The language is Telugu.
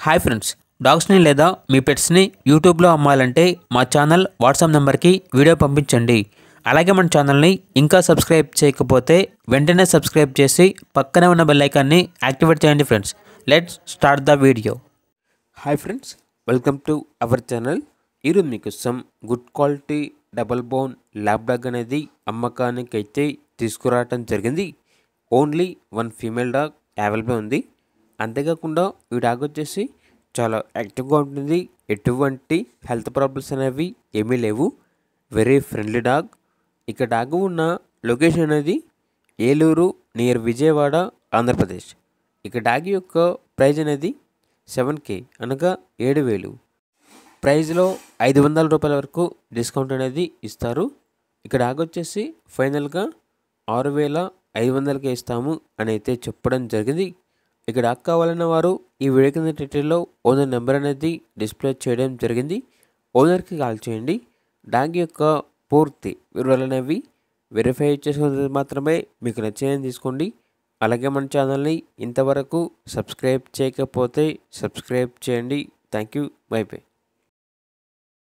హాయ్ ఫ్రెండ్స్, డాగ్స్ని లేదా మీ పెట్స్ని యూట్యూబ్లో అమ్మాలంటే మా ఛానల్ వాట్సాప్ నెంబర్కి వీడియో పంపించండి. అలాగే మన ఛానల్ని ఇంకా సబ్స్క్రైబ్ చేయకపోతే వెంటనే సబ్స్క్రైబ్ చేసి పక్కనే ఉన్న బెల్ ఐకాన్ని యాక్టివేట్ చేయండి friends. Let's start the video. Hi friends, welcome to our channel. ఈరోజు మీకోసం good quality double bone lab dog అనేది అమ్మకానికి అయితే తీసుకురావటం జరిగింది. Only one female dog available ఉంది. అంతేకాకుండా ఈ డాగ్ వచ్చేసి చాలా యాక్టివ్గా ఉంటుంది. ఎటువంటి హెల్త్ ప్రాబ్లమ్స్ అనేవి ఏమీ లేవు. Very friendly dog. ఇక డాగ్ ఉన్న లొకేషన్ అనేది ఏలూరు నియర్ విజయవాడ, ఆంధ్రప్రదేశ్. ఇక డాగ్ యొక్క ప్రైజ్ అనేది 7K అనగా 7,000. ప్రైజ్లో 500 రూపాయల వరకు డిస్కౌంట్ అనేది ఇస్తారు. ఇక డాగ్ వచ్చేసి ఫైనల్గా 6,500కే ఇస్తాము అని అయితే చెప్పడం జరిగింది. ఇక డాగ్ కావాలన్న వారు ఈ వీడియో కింద టైటిల్లో ఓనర్ నెంబర్ అనేది డిస్ప్లే చేయడం జరిగింది. ఓనర్కి కాల్ చేయండి. డాగ్ యొక్క పూర్తి వివరాలు అనేవి వెరిఫై చేసుకున్నది మాత్రమే మీకు నచ్చేదని తీసుకోండి. అలాగే మన ఛానల్ని ఇంతవరకు సబ్స్క్రైబ్ చేయకపోతే సబ్స్క్రైబ్ చేయండి. Thank you. By by.